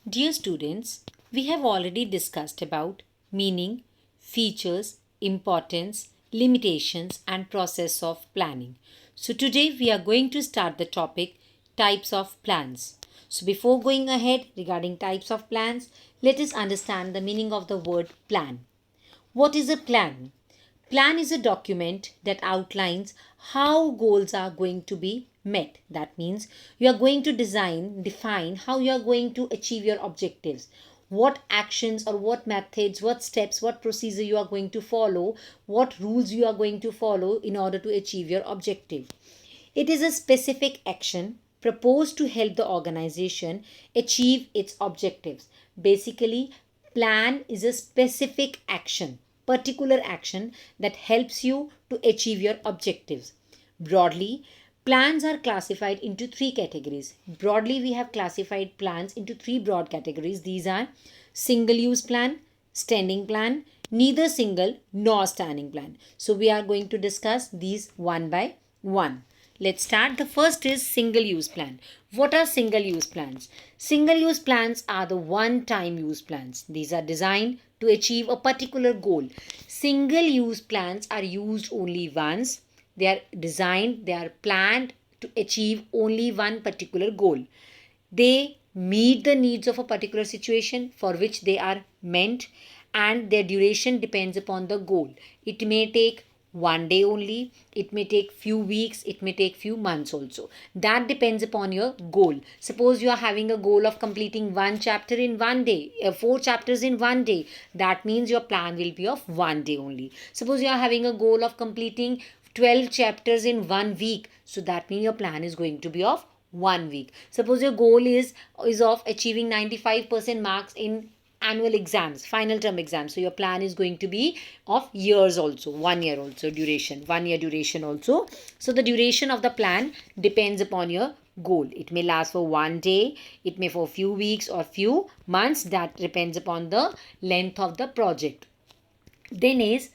Dear students, we have already discussed about meaning, features, importance, limitations and process of planning. So today we are going to start the topic types of plans. So before going ahead regarding types of plans, let us understand the meaning of the word plan. What is a plan? Plan is a document that outlines how goals are going to be met. That means you are going to define how you are going to achieve your objectives. What actions or what methods, what steps, what procedure you are going to follow, what rules you are going to follow in order to achieve your objective. It is a specific action proposed to help the organization achieve its objectives. Basically, plan is a specific action, particular action that helps you to achieve your objectives. Broadly, plans are classified into three categories. Broadly, we have classified plans into three broad categories. These are single use plan, standing plan, neither single nor standing plan. So, we are going to discuss these one by one. Let's start. The first is single use plan. What are single use plans? Single use plans are the one time use plans. These are designed to achieve a particular goal. Single use plans are used only once. They are planned to achieve only one particular goal. They meet the needs of a particular situation for which they are meant, and their duration depends upon the goal. It may take one day only, it may take few weeks, it may take few months also. That depends upon your goal. Suppose you are having a goal of completing one chapter in one day, four chapters in one day. That means your plan will be of one day only. Suppose you are having a goal of completing 12 chapters in 1 week, so that means your plan is going to be of 1 week. Suppose your goal is of achieving 95% marks in annual exams, final term exams, so your plan is going to be of years also, 1 year also duration, 1 year duration also. So the duration of the plan depends upon your goal. It may last for one day, it may for few weeks or few months. That depends upon the length of the project. Then is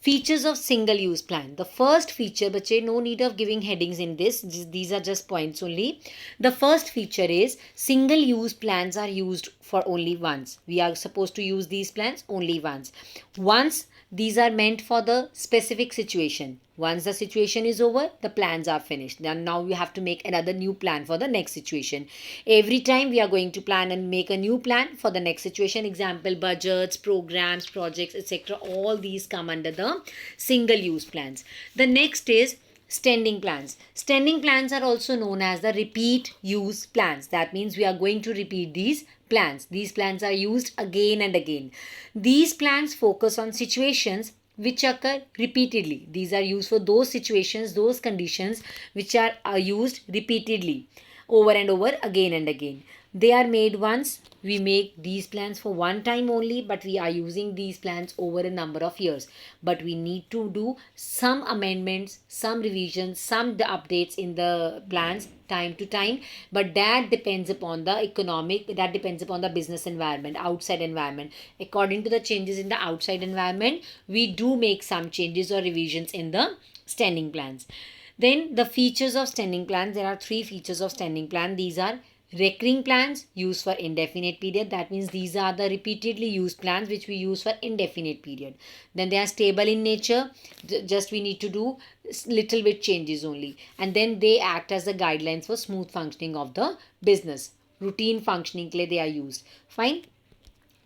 features of single use plan. The first feature, bache, no need of giving headings in this. These are just points only. The first feature is single use plans are used for only once. We are supposed to use these plans only once. Once these are meant for the specific situation. Once the situation is over, the plans are finished. Then now you have to make another new plan for the next situation. Every time we are going to plan and make a new plan for the next situation. Example, budgets, programs, projects, etc. All these come under the single use plans. The next is standing plans. Standing plans are also known as the repeat use plans. That means we are going to repeat these plans. These plans are used again and again. These plans focus on situations which occur repeatedly. These are used for those situations, those conditions which are used repeatedly, over and over, again and again. They are made once. We make these plans for one time only, but we are using these plans over a number of years. But we need to do some amendments, some revisions, some updates in the plans time to time. But that depends upon that depends upon the business environment, outside environment. According to the changes in the outside environment, we do make some changes or revisions in the standing plans. Then the features of standing plans. There are three features of standing plan. These are recurring plans used for indefinite period. That means these are the repeatedly used plans which we use for indefinite period. Then they are stable in nature. Just we need to do little bit changes only. And then they act as the guidelines for smooth functioning of the business. Routine functioning के लिए they are used. Fine.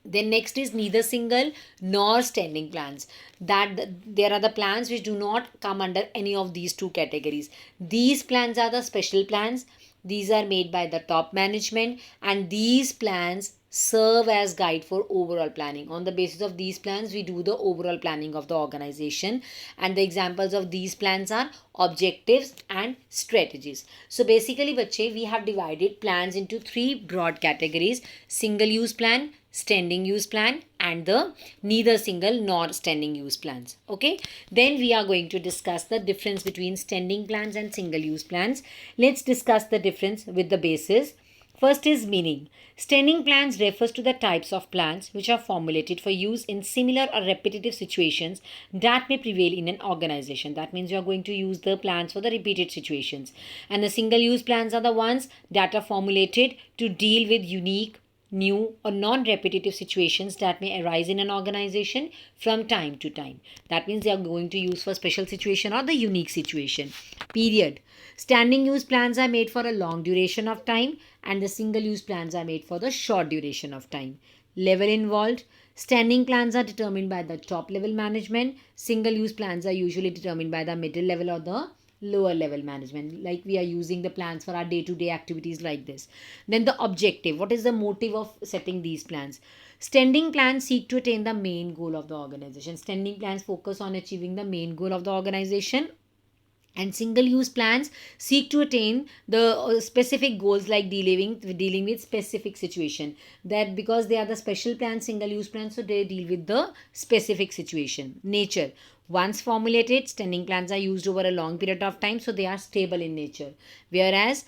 Then next is neither single nor standing plans. There are the plans which do not come under any of these two categories. These plans are the special plans. These are made by the top management, and these plans serve as guide for overall planning. On the basis of these plans, we do the overall planning of the organization, and the examples of these plans are objectives and strategies. So basically, bache, we have divided plans into three broad categories: single use plan, standing use plan, and the neither single nor standing use plans. Okay, then we are going to discuss the difference between standing plans and single use plans. Let's discuss the difference with the basis. First is meaning. Standing plans refers to the types of plans which are formulated for use in similar or repetitive situations that may prevail in an organization. That means you are going to use the plans for the repeated situations. And the single use plans are the ones that are formulated to deal with unique, new, or non-repetitive situations that may arise in an organization from time to time. That means they are going to use for special situation or the unique situation. Period. Standing use plans are made for a long duration of time, and the single use plans are made for the short duration of time. Level involved. Standing plans are determined by the top level management. Single use plans are usually determined by the middle level or the lower level management, like we are using the plans for our day to day activities like this. Then the objective, what is the motive of setting these plans? Standing plans seek to attain the main goal of the organization. Standing plans focus on achieving the main goal of the organization, and single use plans seek to attain the specific goals, like dealing with specific situation. That because they are the special plans, single use plans, so they deal with the specific situation. Nature. Once formulated, standing plans are used over a long period of time, so they are stable in nature. Whereas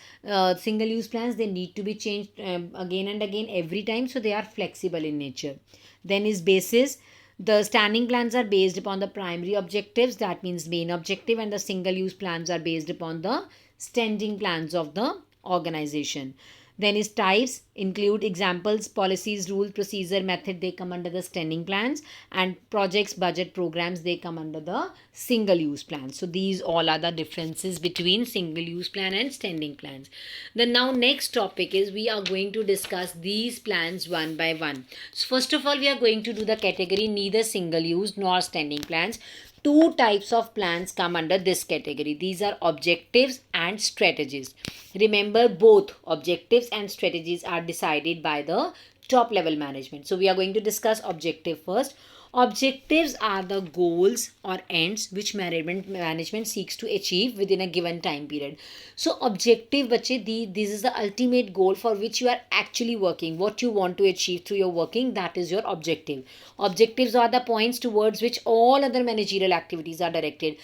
single use plans, they need to be changed again and again every time, so they are flexible in nature. Then is basis. The standing plans are based upon the primary objectives, that means main objective, and the single use plans are based upon the standing plans of the organization. Then is types, include examples, policies, rule, procedure, method, they come under the standing plans, and projects, budget, programs, they come under the single use plans. So these all are the differences between single use plan and standing plans. The now next topic is we are going to discuss these plans one by one. So first of all, we are going to do the category neither single use nor standing plans. Two types of plans come under this category. These are objectives and strategies. Remember, both objectives and strategies are decided by the top level management. So we are going to discuss objective first. Objectives are the goals or ends which management seeks to achieve within a given time period. So objective, bache, this is the ultimate goal for which you are actually working. What you want to achieve through your working, that is your objective. Objectives are the points towards which all other managerial activities are directed.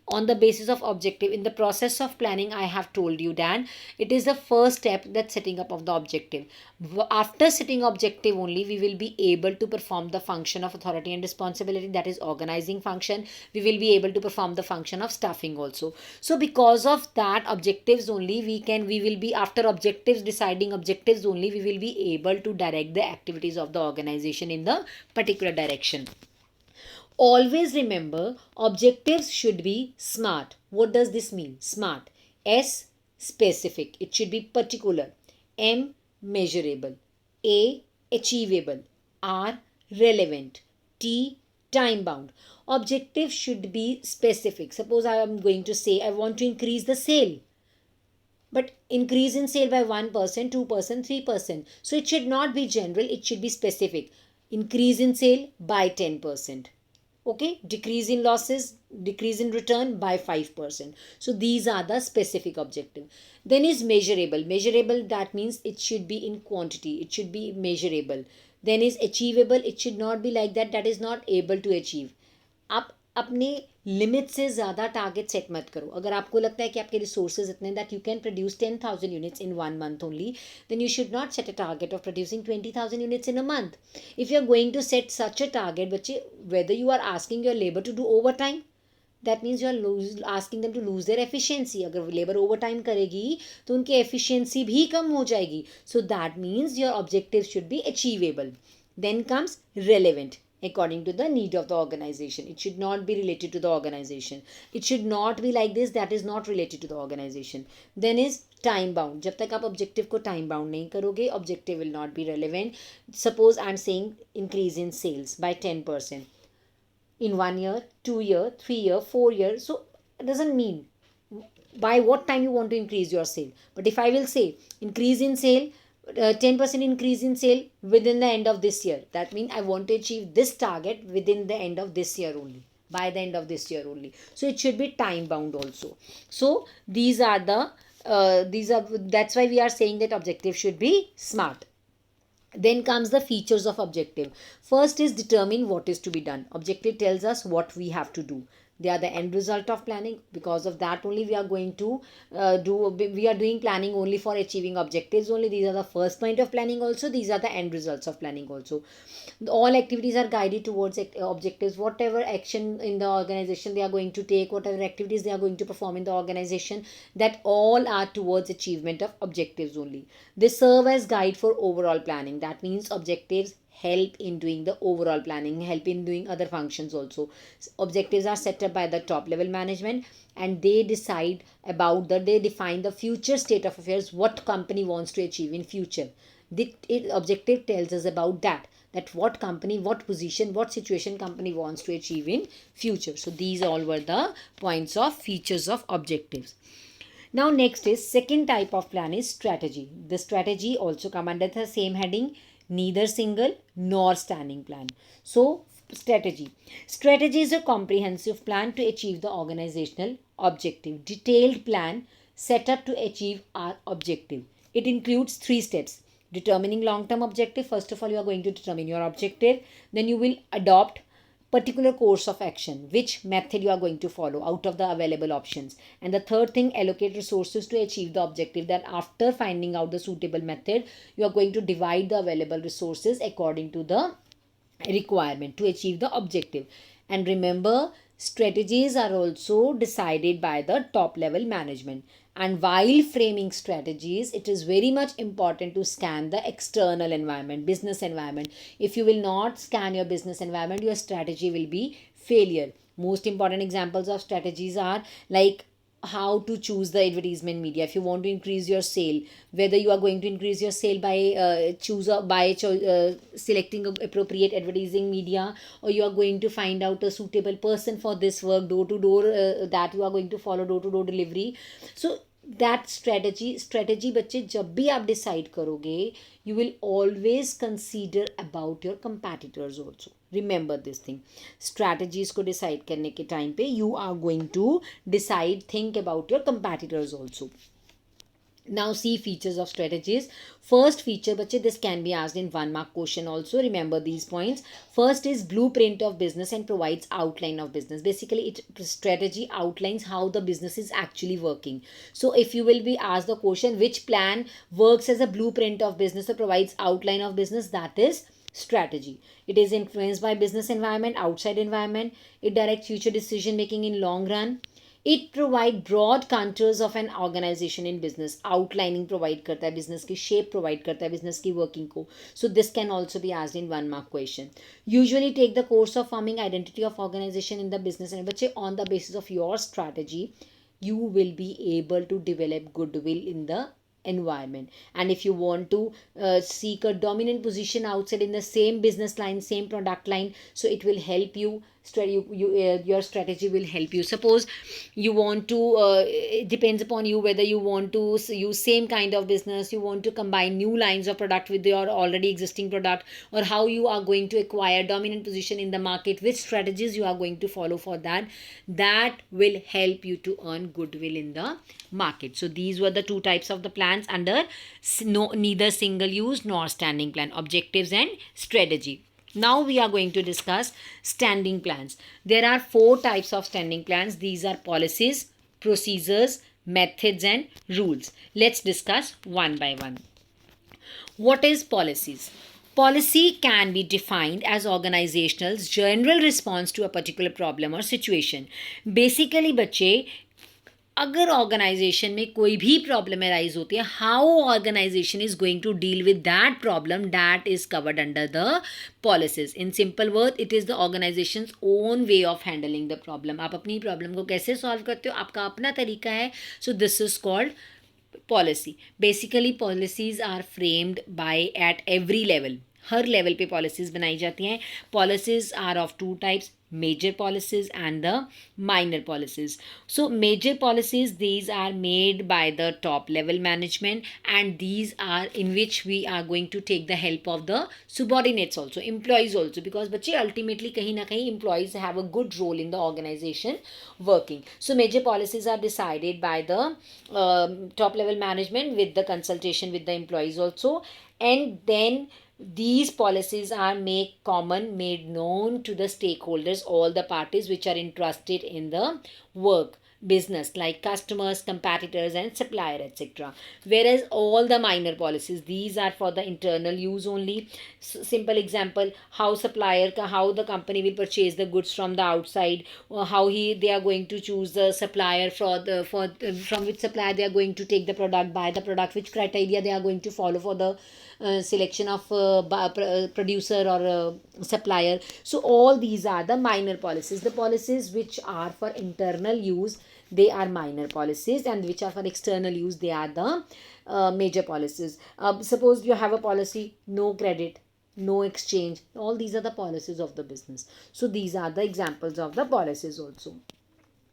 On the basis of objective, in the process of planning, I have told you that it is the first step, that setting up of the objective. After setting objective only, we will be able to perform the function of authority and responsibility, that is organizing function. We will be able to perform the function of staffing also. So because of that objectives only, we will be, after objectives, deciding objectives only, we will be able to direct the activities of the organization in the particular direction. Always remember, objectives should be SMART. What does this mean? SMART. S, specific, it should be particular. M, measurable. A, achievable. R, relevant. T, time bound. Objective should be specific. Suppose I am going to say I want to increase the sale, but increase in sale by 1%, 2%, 3%. So it should not be general, it should be specific. Increase in sale by 10%. Okay, decrease in losses, decrease in return by 5%. So these are the specific objective. Then is measurable. Measurable, that means it should be in quantity, it should be measurable. Then is achievable, it should not be like that is not able to achieve. आप अपने limit से ज़्यादा target set मत करो. अगर आपको लगता है कि आपके रिसोर्सेज इतने that you can produce 10,000 units in 1 month only, then you should not set a target of producing 20,000 units in a month. If you are going to set such a target, बच्चे, whether you are asking your labour to do over time, that means you are asking them to lose their efficiency. अगर labour over time करेगी तो उनकी efficiency भी कम हो जाएगी. So that means your objective should be achievable. Then comes relevant, according to the need of the organization. It should not be related to the organization. It should not be like this, that is not related to the organization. Then is time bound. जब तक आप objective को time bound नहीं करोगे, objective will not be relevant. Suppose I am saying increase in sales by 10% in 1 year, 2 year, 3 year, 4 year. So it doesn't mean by what time you want to increase your sale. But if I will say increase in sale, 10% increase in sale within the end of this year, that means I want to achieve this target within the end of this year only, by the end of this year only. So it should be time bound also. So these are that's why we are saying that objective should be SMART. Then comes the features of objective. First is determine what is to be done. Objective tells us what we have to do. They are the end result of planning. Because of that only we are going to we are doing planning only for achieving objectives only. These are the first point of planning also. These are the end results of planning also. All activities are guided towards objectives. Whatever action in the organization they are going to take, whatever activities they are going to perform in the organization, that all are towards achievement of objectives only. They serve as guide for overall planning. That means objectives help in doing the overall planning, help in doing other functions also. Objectives are set up by the top level management, and they decide about they define the future state of affairs, what company wants to achieve in future. The objective tells us about that what company, what position, what situation company wants to achieve in future. So these all were the points of features of objectives. Now next is second type of plan is strategy. The strategy also come under the same heading, neither single nor standing plan. So strategy is a comprehensive plan to achieve the organizational objective. Detailed plan set up to achieve our objective. It includes 3 steps. Determining long term objective. First of all, you are going to determine your objective. Then you will adopt particular course of action, which method you are going to follow out of the available options. And the third thing, allocate resources to achieve the objective. That after finding out the suitable method, you are going to divide the available resources according to the requirement to achieve the objective. And remember, strategies are also decided by the top level management. And while framing strategies, it is very much important to scan the external environment, business environment. If you will not scan your business environment, your strategy will be failure. Most important examples of strategies are like how to choose the advertisement media. If you want to increase your sale, whether you are going to increase your sale by selecting appropriate advertising media, or you are going to find out a suitable person for this work, door to door, that you are going to follow door to door delivery. So that strategy बच्चे जब भी आप decide करोगे, you will always consider about your competitors also. Remember this thing. Strategies को decide करने के time पे you are going to think about your competitors also. Now see features of strategies. First feature, bache, this can be asked in 1 mark question also. Remember these points. First is blueprint of business and provides outline of business. Basically, strategy outlines how the business is actually working. So if you will be asked the question, which plan works as a blueprint of business or provides outline of business, that is strategy. It is influenced by business environment, outside environment. It directs future decision making in long run. It provide broad contours of an organization in business. Outlining provide करता है, business की shape provide करता है, business की working को. So this can also be asked in 1 mark question. Usually take the course of forming identity of organization in the business, and बच्चे on the basis of your strategy you will be able to develop goodwill in the environment. And if you want to seek a dominant position outside in the same business line, same product line, so it will help you. Your strategy will help you. Suppose you want to it depends upon you whether you want to use same kind of business, you want to combine new lines of product with your already existing product, or how you are going to acquire dominant position in the market, which strategies you are going to follow for that will help you to earn goodwill in the market. So these were the 2 types of the plans under neither single use nor standing plan, objectives and strategy. Now we are going to discuss standing plans. There are 4 types of standing plans. These are policies, procedures, methods and rules. Let's discuss one by one. What is policies? Policy can be defined as organization's general response to a particular problem or situation. Basically बच्चे, अगर organisation में कोई भी problem arise होती है, how organisation is going to deal with that problem, that is covered under the policies. In simple word, it is the organisation own way of handling the problem. आप अपनी problem को कैसे solve करते हो, आपका अपना तरीका है. So this is called policy. Basically policies are framed by at every level. हर लेवल पे पॉलिसीज़ बनाई जाती हैं. Policies are of 2 types, major policies and the minor policies. So major policies, these are made by the top level management, and these are in which we are going to take the help of the subordinates also, employees also, because बच्चे ultimately कहीं ना कहीं employees have a good role in the organization working. So major policies are decided by the top level management with the consultation with the employees also, and then These policies are made known to the stakeholders, all the parties which are interested in the work business, like customers, competitors, and supplier, etc. Whereas all the minor policies, these are for the internal use only. Simple example: how the company will purchase the goods from the outside, or how they are going to choose the supplier from which supplier they are going to take the product, buy the product, which criteria they are going to follow for the selection of producer or supplier. So all these are the minor policies. The policies which are for internal use, they are minor policies, and which are for external use, they are the major policies. Suppose you have a policy: no credit, no exchange. All these are the policies of the business. So these are the examples of the policies also.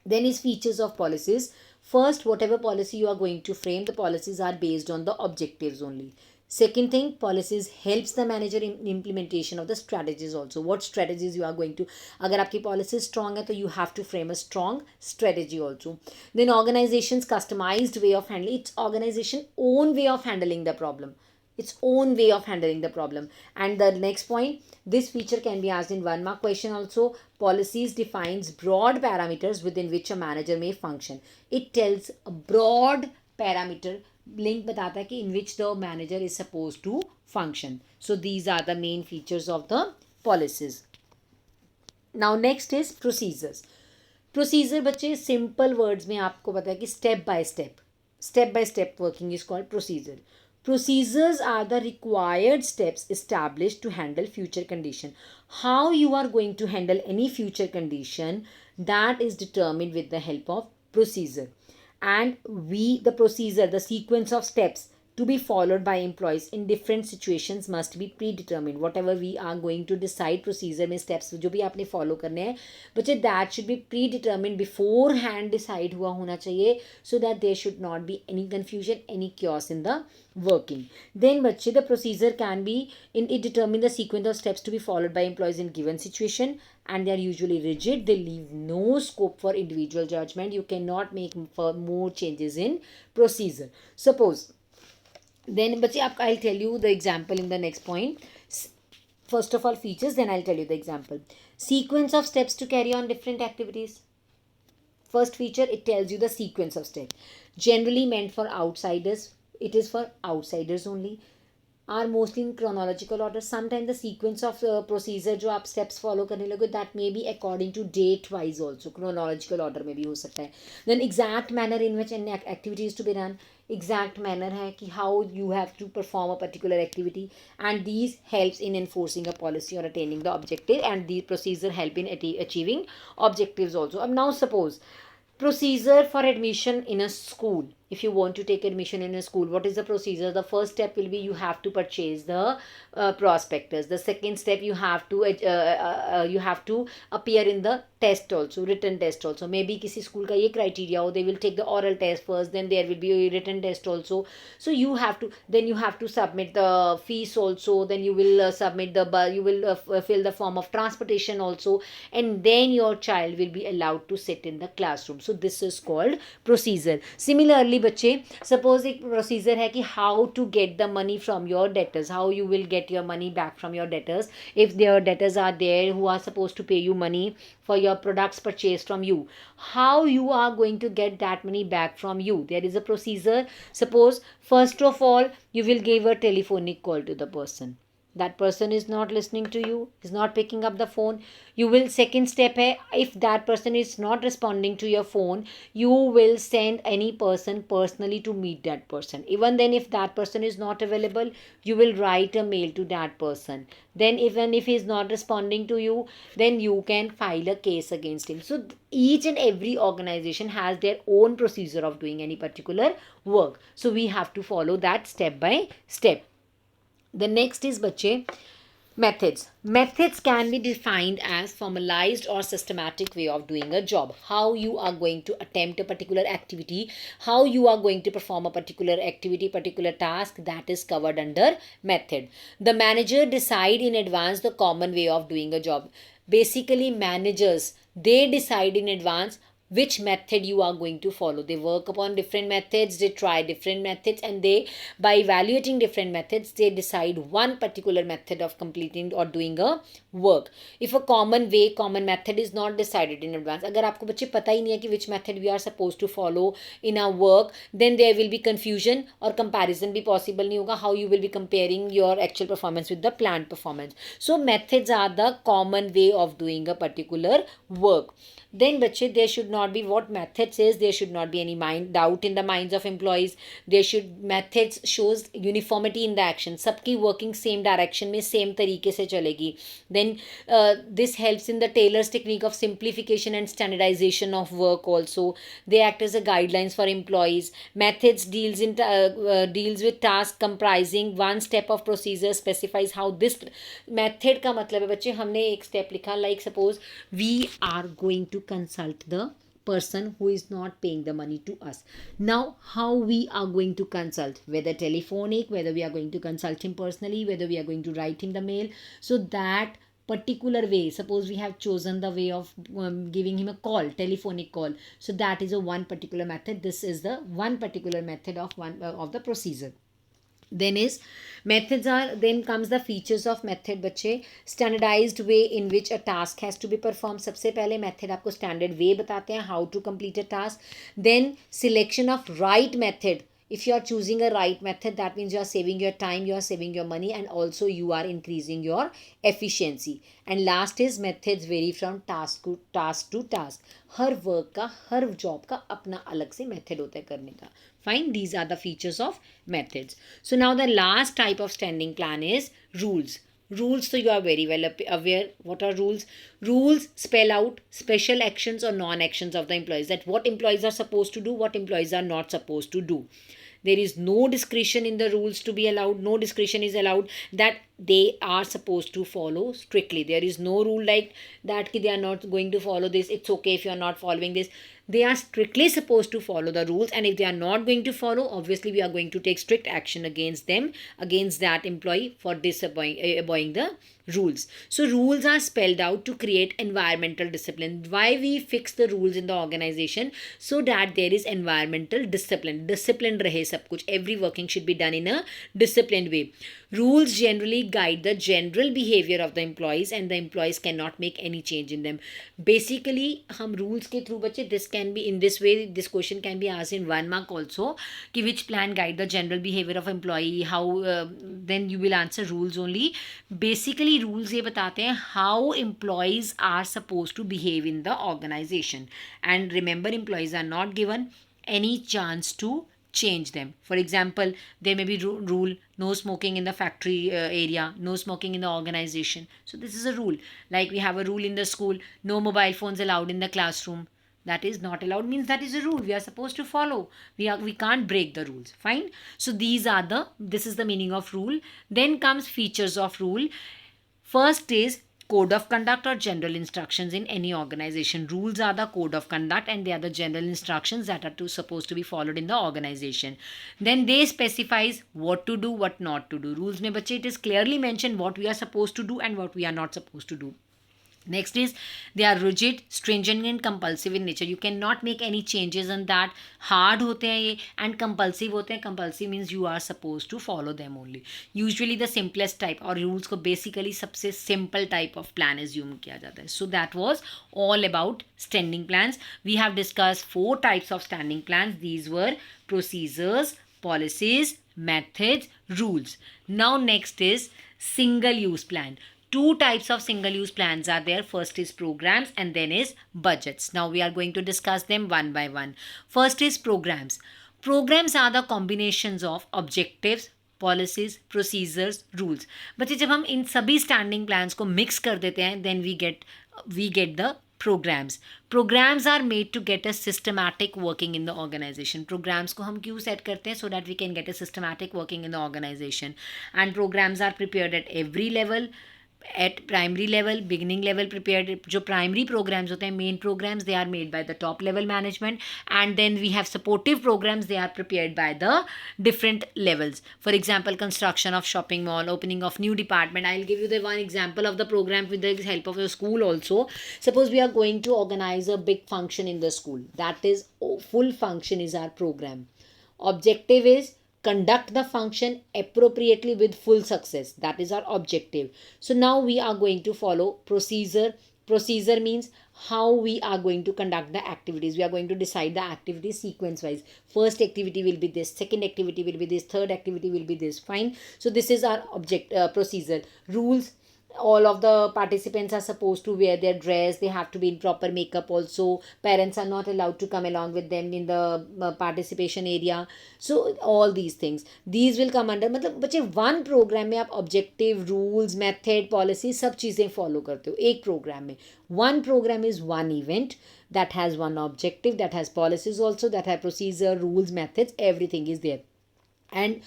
Then is features of policies. First, whatever policy you are going to frame, the policies are based on the objectives only. Second thing, policies helps the manager in implementation of the strategies also. What strategies you are going to, अगर आपकी policy strong है तो you have to frame a strong strategy also. Then organization's customized way of handling, it's organization own way of handling the problem, its own way of handling the problem. And the next point, this feature can be asked in 1 mark question also. Policies defines broad parameters within which a manager may function. It tells a broad parameter, link बताता है कि in which the manager is supposed to function. So these are the main features of the policies. Now next is procedures. Procedure बच्चे simple words में आपको पता है कि step by step working is called procedure. Procedures are the required steps established to handle future condition. How you are going to handle any future condition, that is determined with the help of procedure. And the procedure, the sequence of steps to be followed by employees in different situations must be predetermined. Whatever we are going to decide, procedure में steps जो भी आपने follow करने हैं बच्चे, that should be predetermined beforehand, decide हुआ होना चाहिए, so that there should not be any confusion, any chaos in the working. Then बच्चे, the procedure can be it determine the sequence of steps to be followed by employees in given situation, and they are usually rigid. They leave no scope for individual judgment. You cannot make for more changes in procedure. Suppose then बच्चे आप, I'll tell you the example in the next point. First of all features, then I'll tell you the example. Sequence of steps to carry on different activities. First feature, it tells you the sequence of steps. Generally meant for outsiders, it is for outsiders only. Are mostly in chronological order. Sometimes the sequence of procedure जो आप steps follow करने लगे, that may be according to date wise also, chronological order में भी हो सकता है. Then exact manner in which an activity is to be run. Exact manner है कि how you have to perform a particular activity, and these helps in enforcing a policy or attaining the objective, and the procedure help in achieving objectives also. Now suppose procedure for admission in a school. If you want to take admission in a school, what is the procedure? The first step will be you have to purchase the prospectus. The second step, you have to appear in the test also, written test also. Maybe किसी school का ये criteria हो, they will take the oral test first, then there will be a written test also. So you have to submit the fees also, then you will fill the form of transportation also, and then your child will be allowed to sit in the classroom. So this is called procedure. Similarly बच्चे, suppose एक procedure है कि how to get the money from your debtors, how you will get your money back from your debtors. If their debtors are there who are supposed to pay you money for your products purchased from you, how you are going to get that money back from you, there is a procedure. Suppose first of all you will give a telephonic call to the person. That person is not listening to you, is not picking up the phone. You will, second step hai, if that person is not responding to your phone, you will send any person personally to meet that person. Even then, if that person is not available, you will write a mail to that person. Then even if he is not responding to you, then you can file a case against him. So each and every organization has their own procedure of doing any particular work. So we have to follow that step by step. The next is बच्चे methods. Methods can be defined as formalized or systematic way of doing a job. How you are going to attempt a particular activity, how you are going to perform a particular activity, particular task, that is covered under method. The manager decide in advance the common way of doing a job. Basically managers, they decide in advance which method you are going to follow. They work upon different methods, they try different methods, and they, by evaluating different methods, they decide one particular method of completing or doing a work. If a common way, common method is not decided in advance, अगर आपको बच्चे पता ही नहीं है कि which method we are supposed to follow in our work, then there will be confusion और comparison भी possible नहीं होगा. How you will be comparing your actual performance with the planned performance. So methods are the common way of doing a particular work. Then बच्चे, there should not be, what method says, there should not be any doubt in the minds of employees. There should, methods shows uniformity in the action, सबकी working same direction में same तरीके से चलेगी. Then this helps in the Taylor's technique of simplification and standardization of work also. They act as a guidelines for employees. Methods deals with task comprising one step of procedure, specifies how this method का मतलब है बच्चे, हमने एक step लिखा, like suppose we are going to consult the person who is not paying the money to us. Now how we are going to consult, whether telephonic, whether we are going to consult him personally, whether we are going to write him the mail. So that particular way, suppose we have chosen the way of giving him a call, telephonic call, so that is a one particular method. This is the one particular method of one of the procedure. Then is methods are, then comes the features of method बच्चे. Standardized way in which a task has to be performed. सबसे पहले method आपको standard way बताते हैं how to complete a task. Then selection of right method. If you are choosing a right method, that means you are saving your time, you are saving your money, and also you are increasing your efficiency. And last is methods vary from task to task. Her work का, हर job का अपना अलग से method होता है करने का. Fine, these are the features of methods. So now the last type of standing plan is rules. Rules, so you are very well aware. What are rules? Rules spell out special actions or non-actions of the employees, that what employees are supposed to do, what employees are not supposed to do. There is no discretion in the rules to be allowed. No discretion is allowed that they are supposed to follow strictly. There is no rule like that they are not going to follow this. It's okay if you are not following this. They are strictly supposed to follow the rules, and if they are not going to follow, obviously we are going to take strict action against them, against that employee for disobeying the rules. So rules are spelled out to create environmental discipline. Why we fix the rules in the organization? So that there is environmental discipline. Disciplined rahe sab kuch. Every working should be done in a disciplined way. Rules generally guide the general behavior of the employees, and the employees cannot make any change in them. Basically, हम rules के through बच्चे, this can be in this way, this question can be asked in 1 mark also, कि which plan guide the general behavior of employee, how, then you will answer rules only. Basically, rules ये बताते हैं how employees are supposed to behave in the organization. And remember, employees are not given any chance to change them. For example, there may be rule no smoking in the factory area, no smoking in the organization. So this is a rule. Like we have a rule in the school, no mobile phones allowed in the classroom. That is not allowed, means that is a rule we are supposed to follow. We can't break the rules. Fine. So this is the meaning of rule. Then comes features of rule. First is code of conduct or general instructions in any organization. Rules are the code of conduct, and they are the general instructions that are supposed to be followed in the organization. Then they specifies what to do, what not to do. Rules mein bache, it is clearly mentioned what we are supposed to do and what we are not supposed to do. Next is they are rigid, stringent and compulsive in nature. You cannot make any changes in that. Hard होते हैं ये and compulsive होते हैं. Compulsive means you are supposed to follow them only. Usually the simplest type और rules को basically सबसे simple type of plan assume किया जाता है. So that was all about standing plans. We have discussed 4 types of standing plans. These were procedures, policies, methods, rules. Now next is single use plan. 2 types of single-use plans are there. First is programs and then is budgets. Now we are going to discuss them one by one. First is programs. Programs are the combinations of objectives, policies, procedures, rules. बच्चे जब हम इन सभी standing plans को mix कर देते हैं, then we get the programs. Programs are made to get a systematic working in the organization. Programs को हम क्यों set करते हैं? So that we can get a systematic working in the organization. And programs are prepared at every level. at primary level, beginning level prepared. जो primary programs होते हैं, main programs, they are made by the top level management, and then we have supportive programs, they are prepared by the different levels. For example, construction of shopping mall, opening of new department. I'll give you the one example of the program with the help of the school also. Suppose we are going to organize a big function in the school. That is, full function is our program. Objective is conduct the function appropriately with full success. That is our objective. So now we are going to follow procedure. Procedure means how we are going to conduct the activities. We are going to decide the activities sequence wise. First activity will be this, second activity will be this, third activity will be this. Fine. So this is our procedure. Rules: all of the participants are supposed to wear their dress, they have to be in proper makeup also, parents are not allowed to come along with them in the participation area. So all these things, these will come under, मतलब बच्चे one program में आप objective, rules, method, policy सब चीज़ें follow करते हो एक program में. One program is one event that has one objective, that has policies also, that have procedure, rules, methods, everything is there. And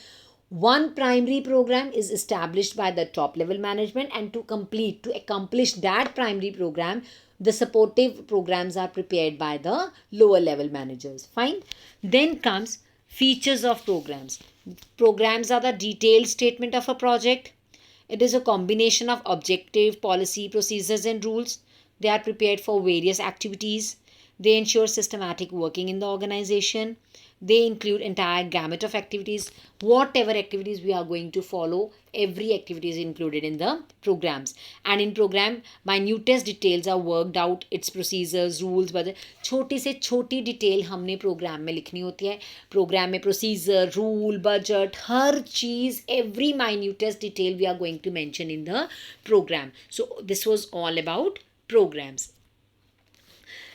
one primary program is established by the top level management, and to accomplish that primary program, the supportive programs are prepared by the lower level managers. Fine. Then comes features of programs. Programs are the detailed statement of a project. It is a combination of objective, policy, procedures and rules. They are prepared for various activities. They ensure systematic working in the organization. They include entire gamut of activities. Whatever activities we are going to follow, every activity is included in the programs. And in program, minutest details are worked out, its procedures, rules, budget. छोटी से छोटी detail हमने programme में लिखनी होती है. Programme में procedure, rule, budget, her cheese, every minutest detail we are going to mention in the program. So this was all about programs.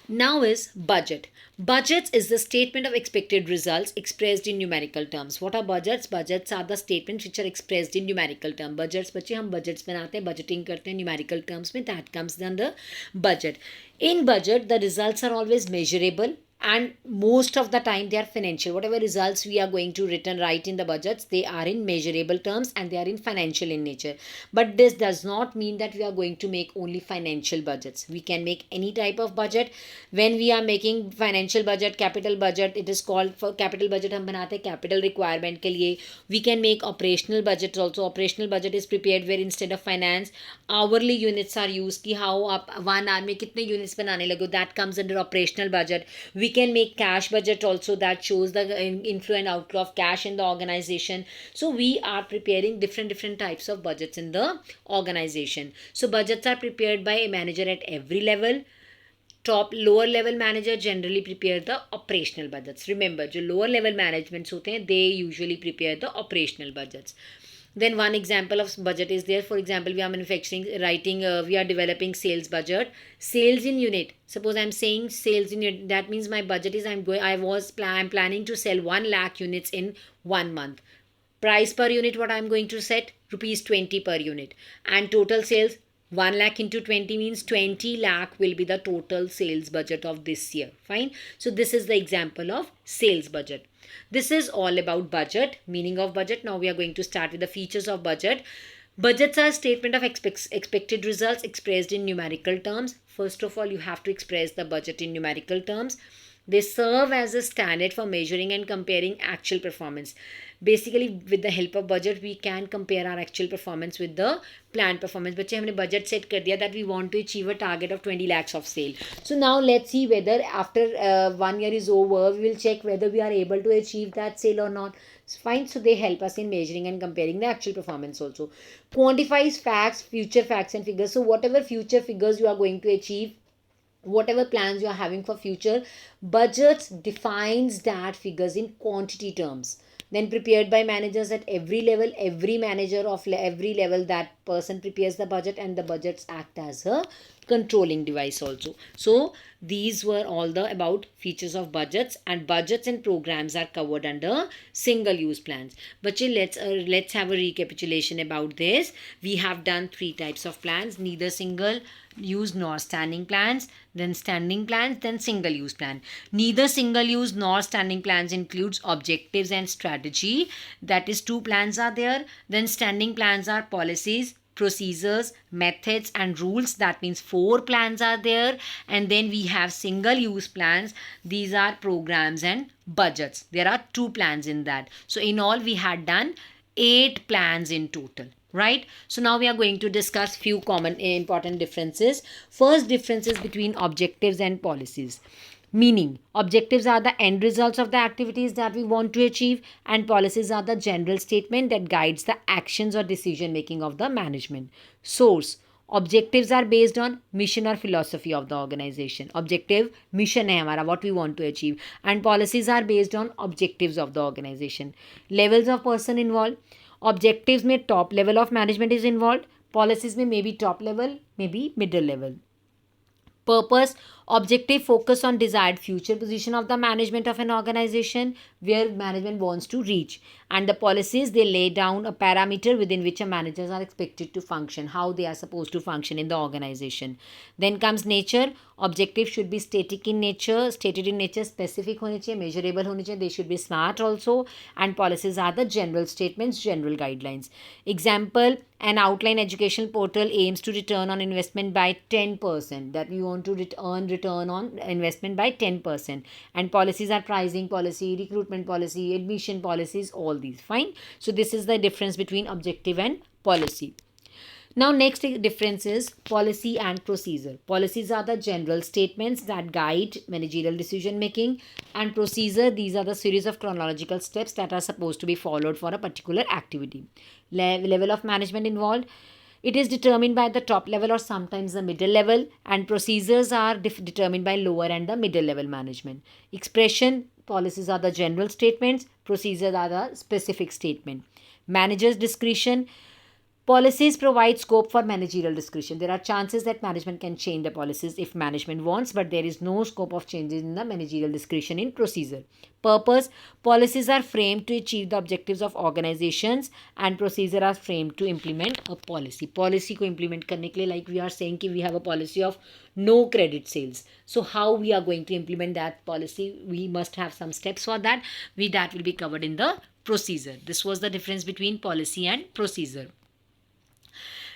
Now is budget. Budgets is the statement of expected results expressed in numerical terms. What are budgets? Budgets are the statements which are expressed in numerical terms. Budgets, बच्चे हम budgets बनाते हैं, budgeting करते हैं numerical terms में, that comes under budget. In budget, the results are always measurable, and most of the time they are financial. Whatever results we are going to write in the budgets, they are in measurable terms and they are in financial in nature. But this does not mean that we are going to make only financial budgets. We can make any type of budget. When we are making financial budget, capital budget, it is called, for capital budget हम बनाते हैं capital requirement के लिए. We can make operational budgets also. Operational budget is prepared where instead of finance, hourly units are used, कि how आप 1 hour में कितने units बनाने लगे, that comes under operational budget. We can make cash budget also, that shows the inflow and outflow of cash in the organization. So we are preparing different types of budgets in the organization. So budgets are prepared by a manager at every level. Lower level manager generally prepare the operational budgets. Remember, जो lower level managements होते हैं, they usually prepare the operational budgets. Then one example of budget is there. For example, we are we are developing sales budget. Sales in unit. Suppose I'm saying sales in unit. That means my budget is I'm planning to sell 1 lakh units in 1 month. Price per unit, what I'm going to set? Rupees 20 per unit. And total sales, 1 lakh into 20 means 20 lakh will be the total sales budget of this year. Fine. So this is the example of sales budget. This is all about budget, meaning of budget. Now we are going to start with the features of budget. Budgets are a statement of expected results expressed in numerical terms. First of all, you have to express the budget in numerical terms. They serve as a standard for measuring and comparing actual performance. Basically, with the help of budget, we can compare our actual performance with the planned performance. बच्चे हमने budget set कर दिया that we want to achieve a target of 20 lakhs of sale. So now let's see whether after 1 year is over, we will check whether we are able to achieve that sale or not. Fine. So they help us in measuring and comparing the actual performance also. Quantifies facts, future facts and figures. So whatever future figures you are going to achieve, whatever plans you are having for future, budgets defines that figures in quantity terms. Then prepared by managers at every level. Every manager of every level, that person prepares the budget, and the budgets act as a controlling device also. So these were all the about features of budgets, and budgets and programs are covered under single use plans. But let's have a recapitulation about this. We have done 3 types of plans: neither single use nor standing plans, then standing plans, then single use plan. Neither single use nor standing plans includes objectives and strategy. That is, 2 plans are there. Then standing plans are policies, procedures, methods and rules. That means 4 plans are there. And then we have single use plans. These are programs and budgets. There are 2 plans in that. So in all we had done 8 plans in total, right? So now we are going to discuss few common important differences. First differences between objectives and policies. Meaning, objectives are the end results of the activities that we want to achieve, and policies are the general statement that guides the actions or decision making of the management. Source. Objectives are based on mission or philosophy of the organization. Objective mission है हमारा, what we want to achieve, and policies are based on objectives of the organization. Levels of person involved. Objectives में top level of management is involved. Policies में maybe top level, maybe middle level. Purpose. Objective focus on desired future position of the management of an organization where management wants to reach, and the policies, they lay down a parameter within which a managers are expected to function, how they are supposed to function in the organization. Then comes nature. Objective should be stated in nature, specific होने चाहिए, measurable होने चाहिए, they should be smart also, and policies are the general statements, general guidelines. Example, an outline educational portal aims to return on investment by 10%, that we want to earn return on investment by 10%, and policies are pricing policy, recruitment policy, admission policies, all these. Fine. So this is the difference between objective and policy. Now next difference is policy and procedure. Policies are the general statements that guide managerial decision making, and procedure, these are the series of chronological steps that are supposed to be followed for a particular activity. Level of management involved. It is determined by the top level or sometimes the middle level, and procedures are determined by lower and the middle level management. Expression. Policies are the general statements, procedures are the specific statement. Manager's discretion. Policies provide scope for managerial discretion. There are chances that management can change the policies if management wants, but there is no scope of changes in the managerial discretion in procedure. Purpose. Policies are framed to achieve the objectives of organizations, and procedure are framed to implement a policy. Policy को implement करने के लिए, like we are saying कि we have a policy of no credit sales. So how we are going to implement that policy? We must have some steps for that. That will be covered in the procedure. This was the difference between policy and procedure.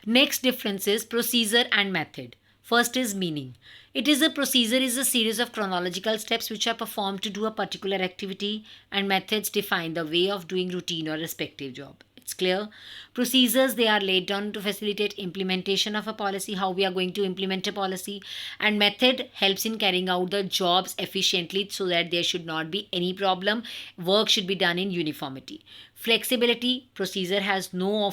Next difference is procedure and method. First is meaning. It is a procedure is a series of chronological steps which are performed to do a particular activity, and methods define the way of doing routine or respective job. It's clear. Procedures, they are laid down to facilitate implementation of a policy, how we are going to implement a policy, and method helps in carrying out the jobs efficiently so that there should not be any problem. Work should be done in uniformity. Flexibility. Procedure has no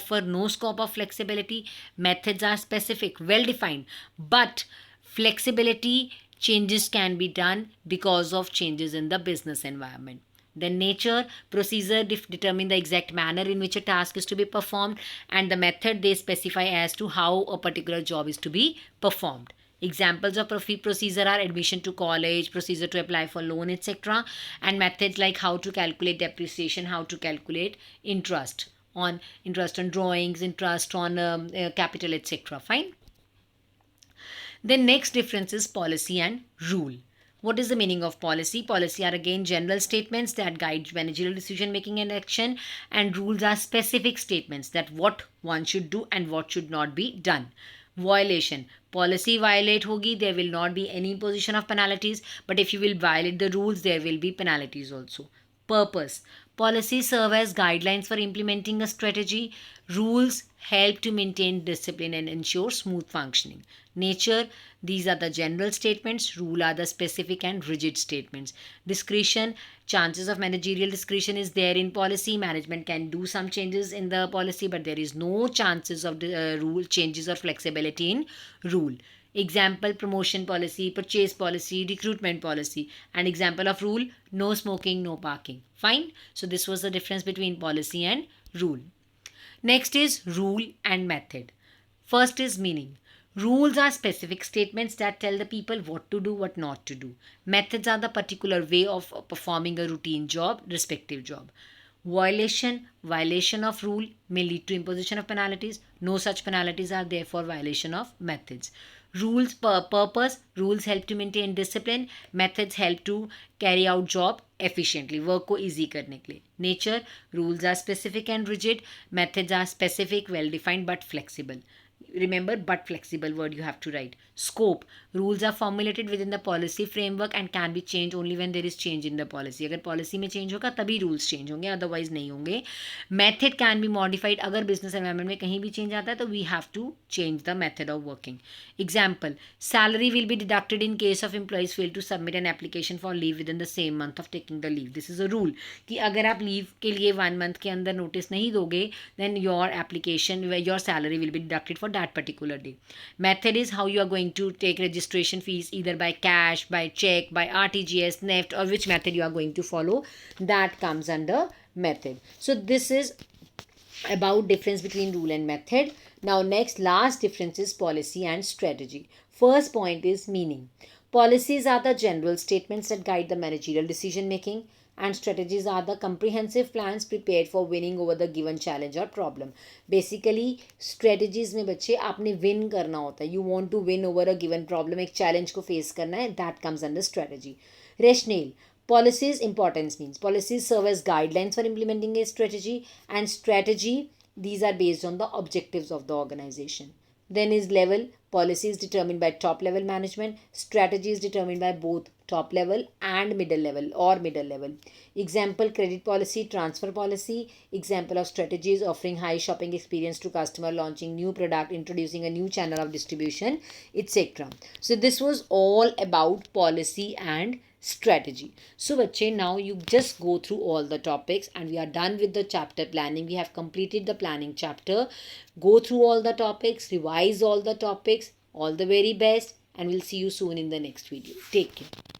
scope of flexibility. Methods are specific, well defined, but flexibility, changes can be done because of changes in the business environment. Then nature. Procedure determine the exact manner in which a task is to be performed, and the method, they specify as to how a particular job is to be performed. Examples of procedure are admission to college, procedure to apply for loan, etc. And methods like how to calculate depreciation, how to calculate interest on drawings, interest on capital, etc. Fine. Then next difference is policy and rule. What is the meaning of policy? Policy are again general statements that guide managerial decision making and action, and rules are specific statements that what one should do and what should not be done. Violation. Policy violate hogi, there will not be any imposition of penalties, but if you will violate the rules, there will be penalties also. Purpose. Policies serve as guidelines for implementing a strategy. Rules help to maintain discipline and ensure smooth functioning. Nature. These are the general statements. Rule are the specific and rigid statements. Discretion. Chances of managerial discretion is there in policy. Management can do some changes in the policy, but there is no chances of rule changes or flexibility in rule. Example, promotion policy, purchase policy, recruitment policy. An example of rule, no smoking, no parking. Fine. So this was the difference between policy and rule. Next is rule and method. First is meaning. Rules are specific statements that tell the people what to do, what not to do. Methods are the particular way of performing a routine job, respective job. Violation of rule may lead to imposition of penalties. No such penalties are there for violation of methods. Rules purpose. Rules help to maintain discipline. Methods help to carry out job efficiently. Work को easy करने के लिए. Nature. Rules are specific and rigid. Methods are specific, well defined but flexible. remember, but flexible word you have to write. Scope, rules are formulated within the policy framework and can be changed only when there is change in the policy. अगर policy में change होगा तभी rules change होंगे, otherwise नहीं होंगे. Method can be modified. अगर business environment में कहीं भी change आता है तो we have to change the method of working. Example, salary will be deducted in case of employees fail to submit an application for leave within the same month of taking the leave. This is a rule कि अगर आप leave के लिए 1 month के अंदर notice नहीं दोगे, then your application, your salary will be deducted for that particular day. Method is how you are going to take registration fees, either by cash, by check, by RTGS, NEFT, or which method you are going to follow. That comes under method. So this is about difference between rule and method. Now next, last difference is policy and strategy. First point is meaning. Policies are the general statements that guide the managerial decision making, and strategies are the comprehensive plans prepared for winning over the given challenge or problem. Basically strategies में बच्चे आपने win करना होता है. You want to win over a given problem, एक challenge को face करना है. That comes under strategy. Rationale. Policies importance means policies serve as guidelines for implementing a strategy, and strategy, these are based on the objectives of the organization. Then is level. Policy is determined by top level management. Strategy is determined by both top level and middle level or middle level. Example, credit policy, transfer policy. Example of strategies: offering high shopping experience to customer, launching new product, introducing a new channel of distribution, etc. So this was all about policy and strategy. So bache, now you just go through all the topics and we are done with the chapter planning. We have completed the planning chapter. Go through all the topics, revise all the topics. All the very best, and we'll see you soon in the next video. Take care.